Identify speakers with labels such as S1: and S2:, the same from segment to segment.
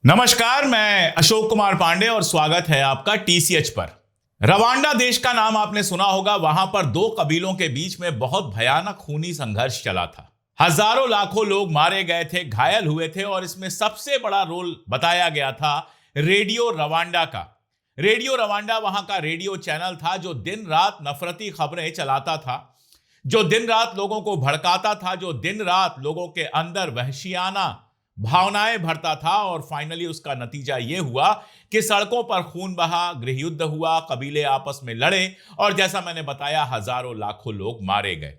S1: नमस्कार, मैं अशोक कुमार पांडे और स्वागत है आपका टीसीएच पर। रवांडा देश का नाम आपने सुना होगा। वहां पर दो कबीलों के बीच में बहुत भयानक खूनी संघर्ष चला था। हजारों लाखों लोग मारे गए थे, घायल हुए थे और इसमें सबसे बड़ा रोल बताया गया था रेडियो रवांडा का। रेडियो रवांडा वहां का रेडियो चैनल था जो दिन रात नफरती खबरें चलाता था, जो दिन रात लोगों को भड़काता था, जो दिन रात लोगों के अंदर वहशियाना भावनाएं भरता था। और फाइनली उसका नतीजा यह हुआ कि सड़कों पर खून बहा, गृहयुद्ध हुआ, कबीले आपस में लड़े और जैसा मैंने बताया हजारों लाखों लोग मारे गए।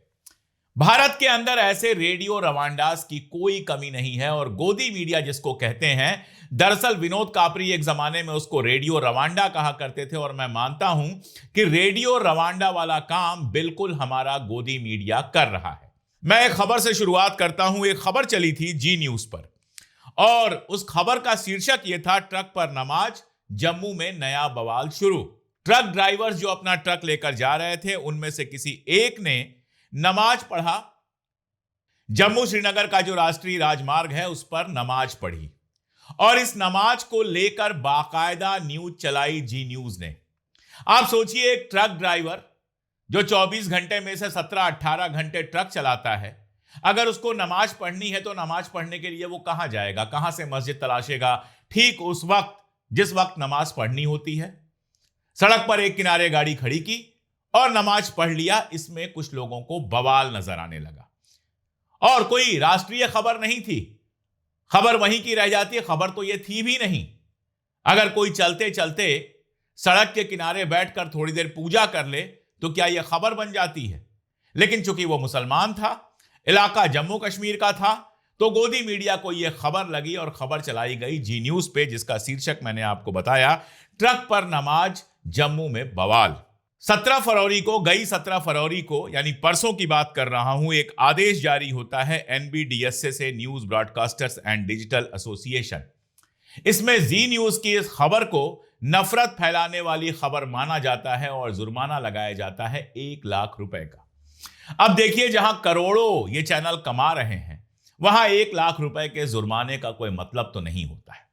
S1: भारत के अंदर ऐसे रेडियो रवांडास की कोई कमी नहीं है और गोदी मीडिया जिसको कहते हैं, दरअसल विनोद कापरी एक जमाने में उसको रेडियो रवांडा कहा करते थे और मैं मानता हूं कि रेडियो रवांडा वाला काम बिल्कुल हमारा गोदी मीडिया कर रहा है। मैं एक खबर से शुरुआत करता हूं। एक खबर चली थी जी न्यूज पर और उस खबर का शीर्षक यह था, ट्रक पर नमाज, जम्मू में नया बवाल शुरू। ट्रक ड्राइवर्स जो अपना ट्रक लेकर जा रहे थे उनमें से किसी एक ने नमाज पढ़ा। जम्मू श्रीनगर का जो राष्ट्रीय राजमार्ग है उस पर नमाज पढ़ी और इस नमाज को लेकर बाकायदा न्यूज चलाई जी न्यूज ने। आप सोचिए, एक ट्रक ड्राइवर जो 24 घंटे में से 17-18 घंटे ट्रक चलाता है, अगर उसको नमाज पढ़नी है तो नमाज पढ़ने के लिए वो कहां जाएगा, कहां से मस्जिद तलाशेगा? ठीक उस वक्त जिस वक्त नमाज पढ़नी होती है। सड़क पर एक किनारे गाड़ी खड़ी की और नमाज पढ़ लिया। इसमें कुछ लोगों को बवाल नजर आने लगा और कोई राष्ट्रीय खबर नहीं थी। खबर वहीं की रह जाती है, खबर तो यह थी भी नहीं। अगर कोई चलते चलते सड़क के किनारे बैठकर थोड़ी देर पूजा कर ले तो क्या यह खबर बन जाती है? लेकिन चूंकि वो मुसलमान था, इलाका जम्मू कश्मीर का था, तो गोदी मीडिया को यह खबर लगी और खबर चलाई गई जी न्यूज पे, जिसका शीर्षक मैंने आपको बताया, ट्रक पर नमाज, जम्मू में बवाल। 17 फरवरी को यानी परसों की बात कर रहा हूं, एक आदेश जारी होता है एनबीडीएसए से, news broadcasters and digital association. इसमें जी न्यूज की इस खबर को नफरत फैलाने वाली खबर माना जाता है और जुर्माना लगाया जाता है 1 लाख रुपए का। अब देखिए, जहां करोड़ों ये चैनल कमा रहे हैं वहां 1 लाख रुपए के जुर्माने का कोई मतलब तो नहीं होता है।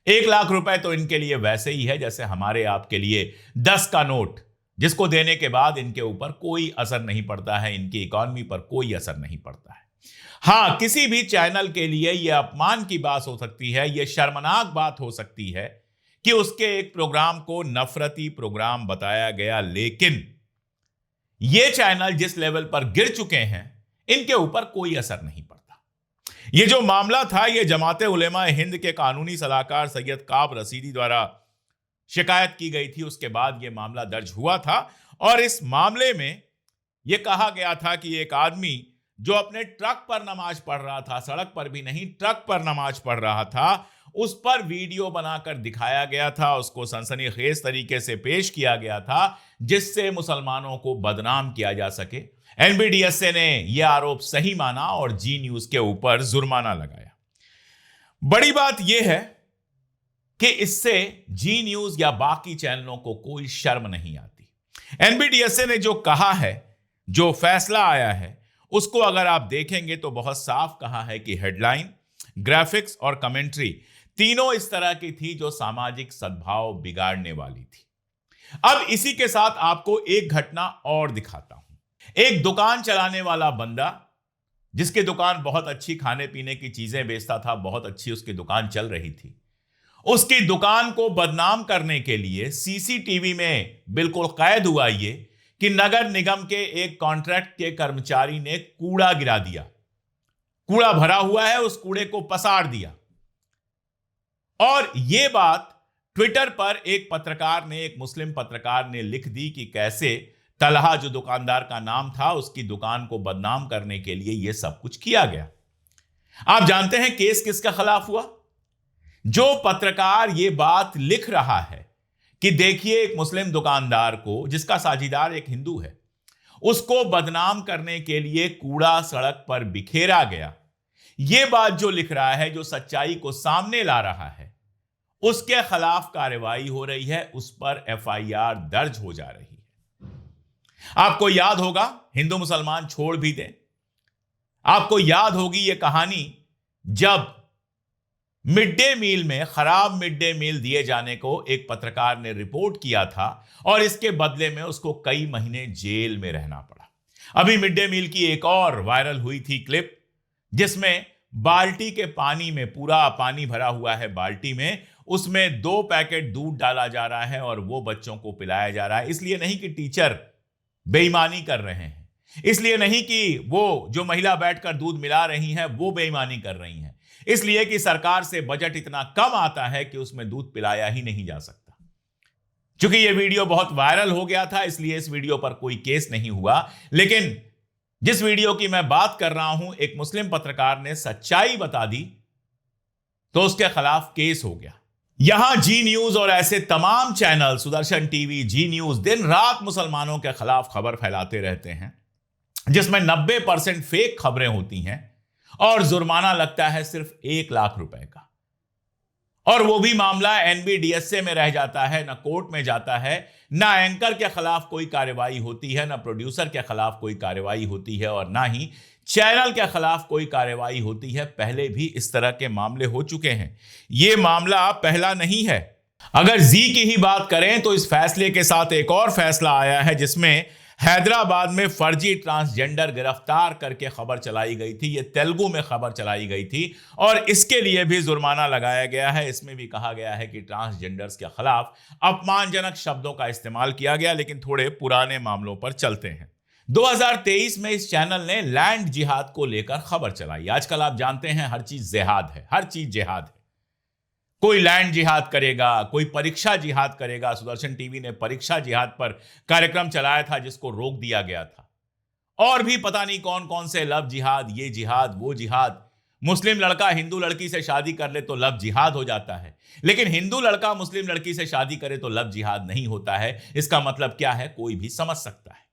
S1: 1 लाख रुपए तो इनके लिए वैसे ही है जैसे हमारे आपके लिए 10 का नोट, जिसको देने के बाद इनके ऊपर कोई असर नहीं पड़ता है, इनकी इकॉनमी पर कोई असर नहीं पड़ता है। हां, किसी भी चैनल के लिए यह अपमान की बात हो सकती है, यह शर्मनाक बात हो सकती है कि उसके एक प्रोग्राम को नफरती प्रोग्राम बताया गया, लेकिन ये चैनल जिस लेवल पर गिर चुके हैं इनके ऊपर कोई असर नहीं पड़ता। ये जो मामला था, ये जमाते उलेमा हिंद के कानूनी सलाहकार सैयद काब रसीदी द्वारा शिकायत की गई थी। उसके बाद यह मामला दर्ज हुआ था और इस मामले में यह कहा गया था कि एक आदमी जो अपने ट्रक पर नमाज पढ़ रहा था, सड़क पर भी नहीं, ट्रक पर नमाज पढ़ रहा था, उस पर वीडियो बनाकर दिखाया गया था, उसको सनसनीखेज तरीके से पेश किया गया था जिससे मुसलमानों को बदनाम किया जा सके। एनबीडीएसए ने यह आरोप सही माना और जी न्यूज के ऊपर जुर्माना लगाया। बड़ी बात यह है कि इससे जी न्यूज या बाकी चैनलों को कोई शर्म नहीं आती। एनबीडीएसए ने जो कहा है, जो फैसला आया है, उसको अगर आप देखेंगे तो बहुत साफ कहा है कि हेडलाइन, ग्राफिक्स और कमेंट्री तीनों इस तरह की थी जो सामाजिक सद्भाव बिगाड़ने वाली थी। अब इसी के साथ आपको एक घटना और दिखाता हूं। एक दुकान चलाने वाला बंदा, जिसकी दुकान बहुत अच्छी खाने पीने की चीजें बेचता था, बहुत अच्छी उसकी दुकान चल रही थी, उसकी दुकान को बदनाम करने के लिए सीसीटीवी में बिल्कुल कैद हुआ ये कि नगर निगम के एक कॉन्ट्रैक्ट के कर्मचारी ने कूड़ा गिरा दिया। कूड़ा भरा हुआ है, उस कूड़े को पसार दिया। और यह बात ट्विटर पर एक पत्रकार ने, एक मुस्लिम पत्रकार ने लिख दी कि कैसे तलहा, जो दुकानदार का नाम था, उसकी दुकान को बदनाम करने के लिए यह सब कुछ किया गया। आप जानते हैं केस किसके खिलाफ हुआ? जो पत्रकार यह बात लिख रहा है कि देखिए, एक मुस्लिम दुकानदार को, जिसका साझीदार एक हिंदू है, उसको बदनाम करने के लिए कूड़ा सड़क पर बिखेरा गया। यह बात जो लिख रहा है, जो सच्चाई को सामने ला रहा है, उसके खिलाफ कार्रवाई हो रही है, उस पर एफआईआर दर्ज हो जा रही है। आपको याद होगा, हिंदू मुसलमान छोड़ भी दें, आपको याद होगी यह कहानी जब मिड डे मील में खराब मिड डे मील दिए जाने को एक पत्रकार ने रिपोर्ट किया था और इसके बदले में उसको कई महीने जेल में रहना पड़ा। अभी मिड डे मील की एक और वायरल हुई थी क्लिप, जिसमें बाल्टी के पानी में, पूरा पानी भरा हुआ है बाल्टी में, उसमें 2 पैकेट दूध डाला जा रहा है और वो बच्चों को पिलाया जा रहा है। इसलिए नहीं कि टीचर बेईमानी कर रहे हैं, इसलिए नहीं कि वो जो महिला बैठकर दूध मिला रही हैं वो बेईमानी कर रही हैं, इसलिए कि सरकार से बजट इतना कम आता है कि उसमें दूध पिलाया ही नहीं जा सकता। क्योंकि यह वीडियो बहुत वायरल हो गया था, इसलिए इस वीडियो पर कोई केस नहीं हुआ। लेकिन जिस वीडियो की मैं बात कर रहा हूं, एक मुस्लिम पत्रकार ने सच्चाई बता दी तो उसके खिलाफ केस हो गया। यहां जी न्यूज और ऐसे तमाम चैनल, सुदर्शन टीवी, जी न्यूज, दिन रात मुसलमानों के खिलाफ खबर फैलाते रहते हैं, जिसमें 90% फेक खबरें होती हैं और जुर्माना लगता है सिर्फ 1 लाख रुपए का। और वो भी मामला एनबीडीएसए में रह जाता है, ना कोर्ट में जाता है, ना एंकर के खिलाफ कोई कार्रवाई होती है, ना प्रोड्यूसर के खिलाफ कोई कार्रवाई होती है और ना ही चैनल के खिलाफ कोई कार्रवाई होती है। पहले भी इस तरह के मामले हो चुके हैं, ये मामला पहला नहीं है। अगर जी की ही बात करें तो इस फैसले के साथ एक और फैसला आया है, जिसमें हैदराबाद में फर्जी ट्रांसजेंडर गिरफ्तार करके खबर चलाई गई थी। यह तेलुगु में खबर चलाई गई थी और इसके लिए भी जुर्माना लगाया गया है। इसमें भी कहा गया है कि ट्रांसजेंडर्स के खिलाफ अपमानजनक शब्दों का इस्तेमाल किया गया। लेकिन थोड़े पुराने मामलों पर चलते हैं। 2023 में इस चैनल ने लैंड जिहाद को लेकर खबर चलाई। आजकल आप जानते हैं हर चीज जिहाद है, हर चीज जिहाद है। कोई लैंड जिहाद करेगा, कोई परीक्षा जिहाद करेगा। सुदर्शन टीवी ने परीक्षा जिहाद पर कार्यक्रम चलाया था, जिसको रोक दिया गया था। और भी पता नहीं कौन कौन से लव जिहाद, ये जिहाद, वो जिहाद। मुस्लिम लड़का हिंदू लड़की से शादी कर ले तो लव जिहाद हो जाता है, लेकिन हिंदू लड़का मुस्लिम लड़की से शादी करे तो लव जिहाद नहीं होता है। इसका मतलब क्या है, कोई भी समझ सकता है।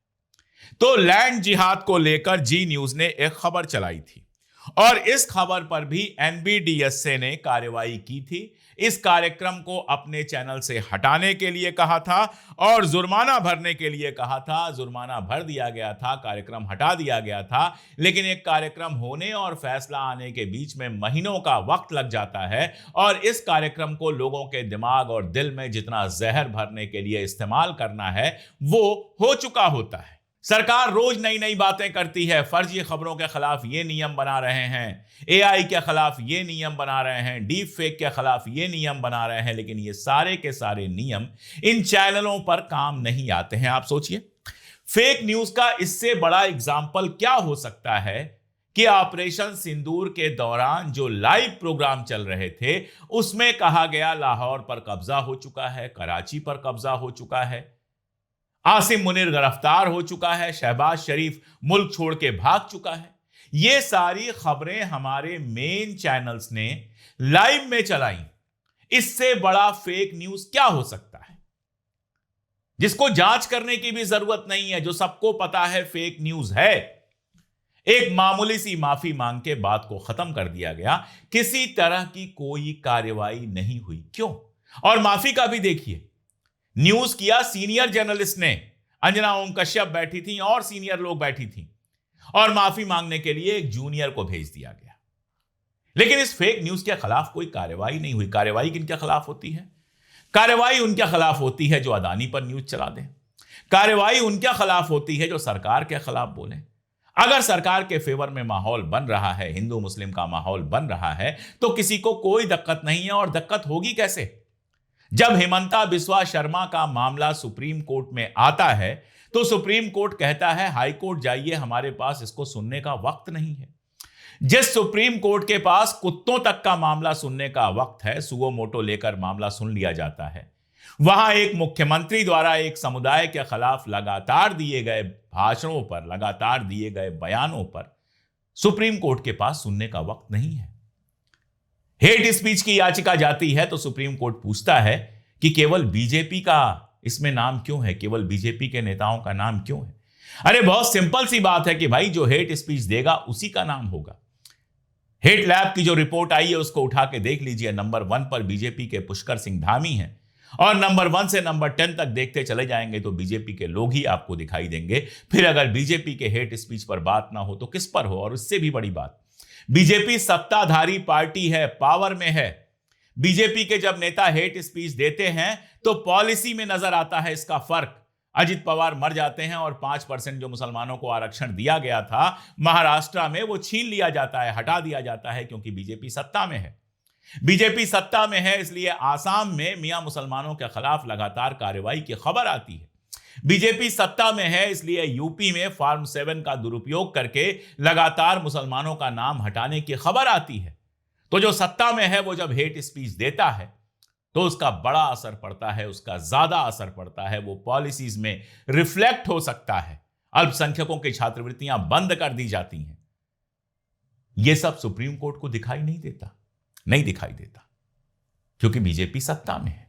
S1: तो लैंड जिहाद को लेकर जी न्यूज ने एक खबर चलाई थी और इस खबर पर भी एनबीडीएसए ने कार्रवाई की थी। इस कार्यक्रम को अपने चैनल से हटाने के लिए कहा था और जुर्माना भरने के लिए कहा था। जुर्माना भर दिया गया था, कार्यक्रम हटा दिया गया था। लेकिन एक कार्यक्रम होने और फैसला आने के बीच में महीनों का वक्त लग जाता है और इस कार्यक्रम को लोगों के दिमाग और दिल में जितना जहर भरने के लिए इस्तेमाल करना है वो हो चुका होता है। सरकार रोज नई नई बातें करती है। फर्जी खबरों के खिलाफ ये नियम बना रहे हैं, एआई के खिलाफ ये नियम बना रहे हैं, डीप फेक के खिलाफ ये नियम बना रहे हैं। लेकिन ये सारे के सारे नियम इन चैनलों पर काम नहीं आते हैं। आप सोचिए, फेक न्यूज का इससे बड़ा एग्जाम्पल क्या हो सकता है कि ऑपरेशन सिंदूर के दौरान जो लाइव प्रोग्राम चल रहे थे उसमें कहा गया लाहौर पर कब्जा हो चुका है, कराची पर कब्जा हो चुका है, आसिम मुनीर गिरफ्तार हो चुका है, शहबाज शरीफ मुल्क छोड़ के भाग चुका है। ये सारी खबरें हमारे मेन चैनल्स ने लाइव में चलाई। इससे बड़ा फेक न्यूज क्या हो सकता है, जिसको जांच करने की भी जरूरत नहीं है, जो सबको पता है फेक न्यूज है। एक मामूली सी माफी मांग के बात को खत्म कर दिया गया। किसी तरह की कोई कार्रवाई नहीं हुई। क्यों? और माफी का भी देखिए, न्यूज किया सीनियर जर्नलिस्ट ने, अंजना ओम कश्यप बैठी थी और सीनियर लोग बैठी थी, और माफी मांगने के लिए एक जूनियर को भेज दिया गया। लेकिन इस फेक न्यूज के खिलाफ कोई कार्रवाई नहीं हुई। कार्रवाई किनके खिलाफ होती है? कार्रवाई उनके खिलाफ होती है जो अदानी पर न्यूज चला दे। कार्रवाई उनके खिलाफ होती है जो सरकार के खिलाफ बोले। अगर सरकार के फेवर में माहौल बन रहा है, हिंदू मुस्लिम का माहौल बन रहा है, तो किसी को कोई दिक्कत नहीं है। और दिक्कत होगी कैसे? जब हेमंता बिस्वा शर्मा का मामला सुप्रीम कोर्ट में आता है तो सुप्रीम कोर्ट कहता है हाई कोर्ट जाइए, हमारे पास इसको सुनने का वक्त नहीं है। जिस सुप्रीम कोर्ट के पास कुत्तों तक का मामला सुनने का वक्त है, सुओ मोटो लेकर मामला सुन लिया जाता है, वहां एक मुख्यमंत्री द्वारा एक समुदाय के खिलाफ लगातार दिए गए भाषणों पर, लगातार दिए गए बयानों पर सुप्रीम कोर्ट के पास सुनने का वक्त नहीं है। हेट स्पीच की याचिका जाती है तो सुप्रीम कोर्ट पूछता है कि केवल बीजेपी का इसमें नाम क्यों है, केवल बीजेपी के नेताओं का नाम क्यों है? अरे बहुत सिंपल सी बात है कि भाई जो हेट स्पीच देगा उसी का नाम होगा। हेट लैब की जो रिपोर्ट आई है उसको उठा के देख लीजिए। नंबर 1 पर बीजेपी के पुष्कर सिंह धामी हैं और नंबर 1 से नंबर 10 तक देखते चले जाएंगे तो बीजेपी के लोग ही आपको दिखाई देंगे। फिर अगर बीजेपी के हेट स्पीच पर बात ना हो तो किस पर हो? और उससे भी बड़ी बात, बीजेपी सत्ताधारी पार्टी है, पावर में है, बीजेपी के जब नेता हेट स्पीच देते हैं तो पॉलिसी में नजर आता है इसका फर्क। अजित पवार मर जाते हैं और 5% जो मुसलमानों को आरक्षण दिया गया था महाराष्ट्र में वो छीन लिया जाता है, हटा दिया जाता है, क्योंकि बीजेपी सत्ता में है। बीजेपी सत्ता में है, इसलिए आसाम में मियां मुसलमानों के खिलाफ लगातार कार्रवाई की खबर आती है। बीजेपी सत्ता में है, इसलिए यूपी में फार्म 7 का दुरुपयोग करके लगातार मुसलमानों का नाम हटाने की खबर आती है। तो जो सत्ता में है वो जब हेट स्पीच देता है तो उसका बड़ा असर पड़ता है, उसका ज्यादा असर पड़ता है, वो पॉलिसीज में रिफ्लेक्ट हो सकता है। अल्पसंख्यकों की छात्रवृत्तियां बंद कर दी जाती हैं। यह सब सुप्रीम कोर्ट को दिखाई नहीं देता, नहीं दिखाई देता, क्योंकि बीजेपी सत्ता में है।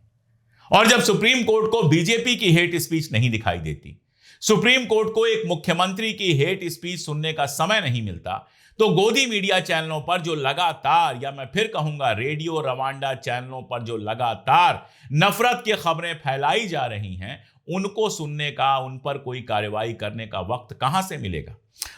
S1: और जब सुप्रीम कोर्ट को बीजेपी की हेट स्पीच नहीं दिखाई देती, सुप्रीम कोर्ट को एक मुख्यमंत्री की हेट स्पीच सुनने का समय नहीं मिलता, तो गोदी मीडिया चैनलों पर जो लगातार, या मैं फिर कहूंगा रेडियो रवांडा चैनलों पर जो लगातार नफरत की खबरें फैलाई जा रही हैं, उनको सुनने का, उन पर कोई कार्रवाई करने का वक्त कहां से मिलेगा।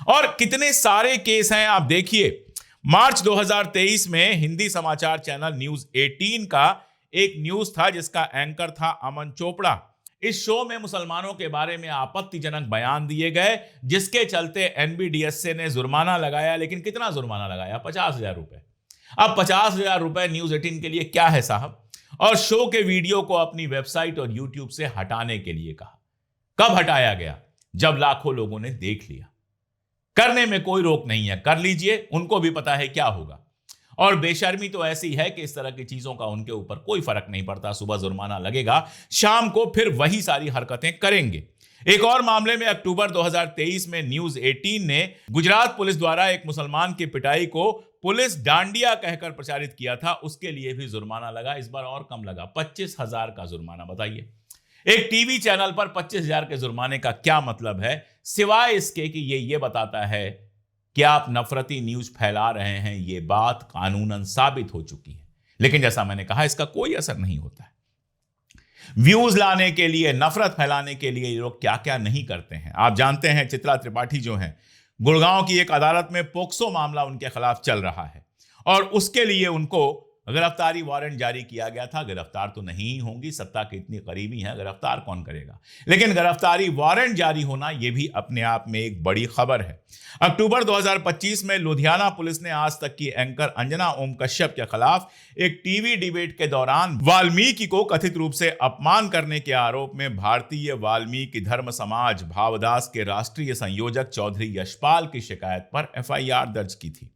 S1: और कितने सारे केस हैं आप देखिए। मार्च 2023 में हिंदी समाचार चैनल न्यूज 18 का एक न्यूज था जिसका एंकर था अमन चोपड़ा। इस शो में मुसलमानों के बारे में आपत्तिजनक बयान दिए गए, जिसके चलते एनबीडीएसए ने जुर्माना लगाया। लेकिन कितना जुर्माना लगाया? 50,000 रुपए। अब 50,000 रुपए न्यूज 18 के लिए क्या है साहब? और शो के वीडियो को अपनी वेबसाइट और यूट्यूब से हटाने के लिए कहा। कब हटाया गया? जब लाखों लोगों ने देख लिया। करने में कोई रोक नहीं है, कर लीजिए, उनको भी पता है क्या होगा। और बेशर्मी तो ऐसी है कि इस तरह की चीजों का उनके ऊपर कोई फर्क नहीं पड़ता। सुबह जुर्माना लगेगा, शाम को फिर वही सारी हरकतें करेंगे। एक और मामले में अक्टूबर 2023 में न्यूज 18 ने गुजरात पुलिस द्वारा एक मुसलमान की पिटाई को पुलिस डांडिया कहकर प्रचारित किया था, उसके लिए भी जुर्माना लगा। इस बार और कम लगा, 25,000 का जुर्माना। बताइए, एक टीवी चैनल पर 25,000 के जुर्माने का क्या मतलब है, सिवाय इसके कि ये बताता है कि आप नफरती न्यूज फैला रहे हैं। यह बात कानूनन साबित हो चुकी है। लेकिन जैसा मैंने कहा, इसका कोई असर नहीं होता है। व्यूज लाने के लिए, नफरत फैलाने के लिए ये लोग क्या क्या नहीं करते हैं। आप जानते हैं, चित्रा त्रिपाठी जो हैं, गुड़गांव की एक अदालत में पोक्सो मामला उनके खिलाफ चल रहा है और उसके लिए उनको गिरफ्तारी वारंट जारी किया गया था। गिरफ्तार तो नहीं होंगी, सत्ता के इतनी करीबी हैं, गिरफ्तार कौन करेगा। लेकिन गिरफ्तारी वारंट जारी होना यह भी अपने आप में एक बड़ी खबर है। अक्टूबर 2025 में लुधियाना पुलिस ने आज तक की एंकर अंजना ओम कश्यप के खिलाफ एक टीवी डिबेट के दौरान वाल्मीकि को कथित रूप से अपमान करने के आरोप में भारतीय वाल्मीकि धर्म समाज भावदास के राष्ट्रीय संयोजक चौधरी यशपाल की शिकायत पर एफआईआर दर्ज की थी।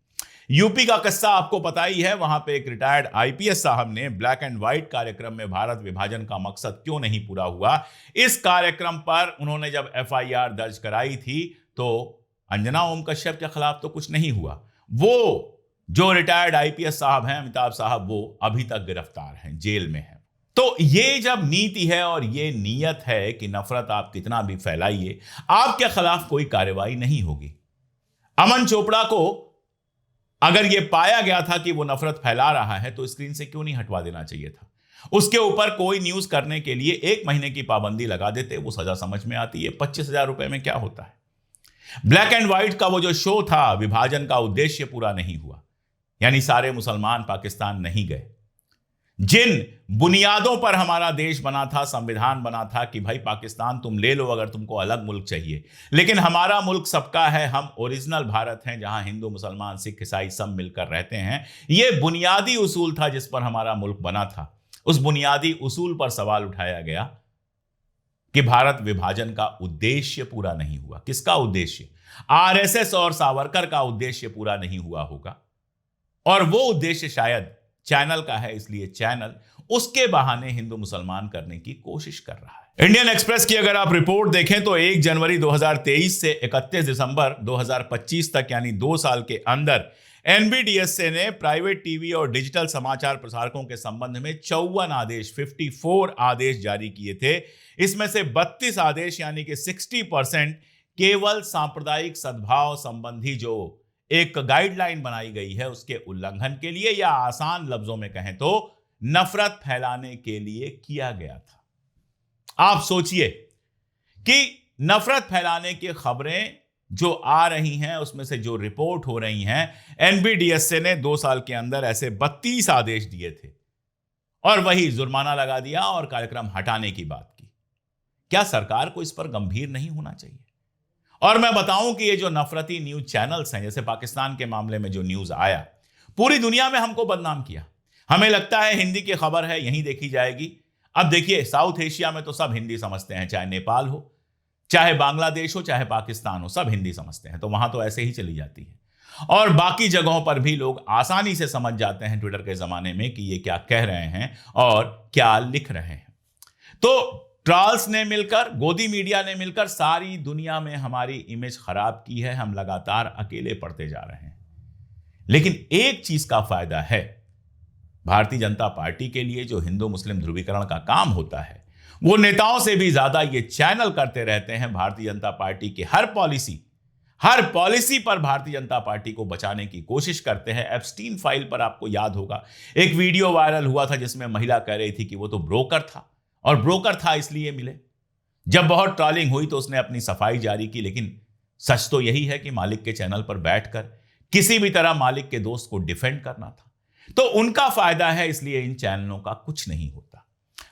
S1: यूपी का किस्सा आपको पता ही है। वहां पे एक रिटायर्ड आईपीएस साहब ने ब्लैक एंड व्हाइट कार्यक्रम में भारत विभाजन का मकसद क्यों नहीं पूरा हुआ, इस कार्यक्रम पर उन्होंने जब एफआईआर दर्ज कराई थी तो अंजना ओम कश्यप के खिलाफ तो कुछ नहीं हुआ। वो जो रिटायर्ड आईपीएस साहब हैं, अमिताभ साहब, वो अभी तक गिरफ्तार हैं, जेल में हैं। तो ये जब नीति है और ये नीयत है कि नफरत आप कितना भी फैलाइए, आपके खिलाफ कोई कार्रवाई नहीं होगी। अमन चोपड़ा को अगर यह पाया गया था कि वो नफरत फैला रहा है तो स्क्रीन से क्यों नहीं हटवा देना चाहिए था। उसके ऊपर कोई न्यूज करने के लिए 1 महीने की पाबंदी लगा देते, वो सजा समझ में आती है। 25,000 रुपए में क्या होता है। ब्लैक एंड व्हाइट का वो जो शो था, विभाजन का उद्देश्य पूरा नहीं हुआ, यानी सारे मुसलमान पाकिस्तान नहीं गए। जिन बुनियादों पर हमारा देश बना था, संविधान बना था कि भाई पाकिस्तान तुम ले लो अगर तुमको अलग मुल्क चाहिए, लेकिन हमारा मुल्क सबका है, हम ओरिजिनल भारत हैं जहां हिंदू मुसलमान सिख ईसाई सब मिलकर रहते हैं। यह बुनियादी उसूल था जिस पर हमारा मुल्क बना था। उस बुनियादी उसूल पर सवाल उठाया गया कि भारत विभाजन का उद्देश्य पूरा नहीं हुआ। किसका उद्देश्य? आरएसएस और सावरकर का उद्देश्य पूरा नहीं हुआ होगा, और वो उद्देश्य शायद चैनल का है, इसलिए चैनल उसके बहाने हिंदू मुसलमान करने की कोशिश कर रहा है। इंडियन एक्सप्रेस की अगर आप रिपोर्ट देखें तो 1 जनवरी 2023 से 31 दिसंबर 2025 तक, यानी 2 साल के अंदर एनबीडीएसए ने प्राइवेट टीवी और डिजिटल समाचार प्रसारकों के संबंध में 54 आदेश, 54 आदेश जारी किए थे। इसमें से 32 आदेश यानी कि 60% केवल सांप्रदायिक सद्भाव संबंधी जो एक गाइडलाइन बनाई गई है उसके उल्लंघन के लिए, या आसान लफ्जों में कहें तो नफरत फैलाने के लिए किया गया था। आप सोचिए कि नफरत फैलाने की खबरें जो आ रही हैं, उसमें से जो रिपोर्ट हो रही हैं, एनबीडीएसए ने 2 साल के अंदर ऐसे 32 आदेश दिए थे। और वही जुर्माना लगा दिया और कार्यक्रम हटाने की बात की। क्या सरकार को इस पर गंभीर नहीं होना चाहिए? और मैं बताऊं कि ये जो नफरती न्यूज चैनल्स हैं, जैसे पाकिस्तान के मामले में जो न्यूज आया, पूरी दुनिया में हमको बदनाम किया। हमें लगता है हिंदी की खबर है, यहीं देखी जाएगी। अब देखिए, साउथ एशिया में तो सब हिंदी समझते हैं, चाहे नेपाल हो, चाहे बांग्लादेश हो, चाहे पाकिस्तान हो, सब हिंदी समझते हैं, तो वहां तो ऐसे ही चली जाती है। और बाकी जगहों पर भी लोग आसानी से समझ जाते हैं ट्विटर के जमाने में कि ये क्या कह रहे हैं और क्या लिख रहे हैं। तो ट्रॉल्स ने मिलकर, गोदी मीडिया ने मिलकर सारी दुनिया में हमारी इमेज खराब की है। हम लगातार अकेले पड़ते जा रहे हैं। लेकिन एक चीज का फायदा है, भारतीय जनता पार्टी के लिए जो हिंदू मुस्लिम ध्रुवीकरण का काम होता है, वो नेताओं से भी ज्यादा ये चैनल करते रहते हैं। भारतीय जनता पार्टी की हर पॉलिसी पर भारतीय जनता पार्टी को बचाने की कोशिश करते हैं। एप्स्टीन फाइल पर आपको याद होगा, एक वीडियो वायरल हुआ था जिसमें महिला कह रही थी कि वो तो ब्रोकर था, और ब्रोकर था इसलिए मिले। जब बहुत ट्रॉलिंग हुई तो उसने अपनी सफाई जारी की, लेकिन सच तो यही है कि मालिक के चैनल पर बैठकर किसी भी तरह मालिक के दोस्त को डिफेंड करना था। तो उनका फायदा है, इसलिए इन चैनलों का कुछ नहीं होता।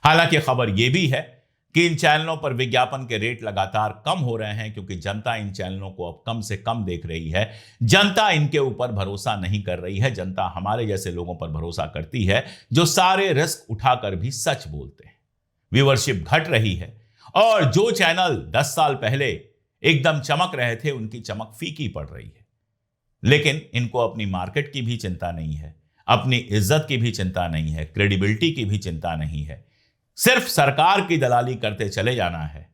S1: हालांकि खबर यह भी है कि इन चैनलों पर विज्ञापन के रेट लगातार कम हो रहे हैं, क्योंकि जनता इन चैनलों को अब कम से कम देख रही है। जनता इनके ऊपर भरोसा नहीं कर रही है। जनता हमारे जैसे लोगों पर भरोसा करती है, जो सारे रिस्क उठाकर भी सच बोलते हैं। व्यूअरशिप घट रही है, और जो चैनल 10 साल पहले एकदम चमक रहे थे, उनकी चमक फीकी पड़ रही है। लेकिन इनको अपनी मार्केट की भी चिंता नहीं है, अपनी इज्जत की भी चिंता नहीं है, क्रेडिबिलिटी की भी चिंता नहीं है। सिर्फ सरकार की दलाली करते चले जाना है,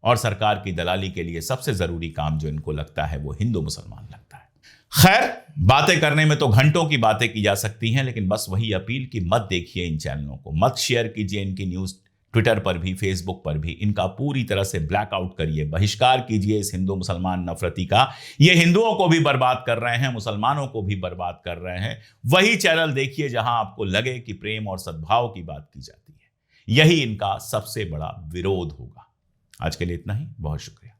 S1: और सरकार की दलाली के लिए सबसे जरूरी काम जो इनको लगता है वो हिंदू मुसलमान लगता है। खैर, बातें करने में तो घंटों की बातें की जा सकती हैं, लेकिन बस वही अपील कि मत देखिए इन चैनलों को, मत शेयर कीजिए इनकी न्यूज। ट्विटर पर भी, फेसबुक पर भी इनका पूरी तरह से ब्लैकआउट करिए, बहिष्कार कीजिए इस हिंदू मुसलमान नफरती का। ये हिंदुओं को भी बर्बाद कर रहे हैं, मुसलमानों को भी बर्बाद कर रहे हैं। वही चैनल देखिए जहां आपको लगे कि प्रेम और सद्भाव की बात की जाती है। यही इनका सबसे बड़ा विरोध होगा। आज के लिए इतना ही, बहुत शुक्रिया।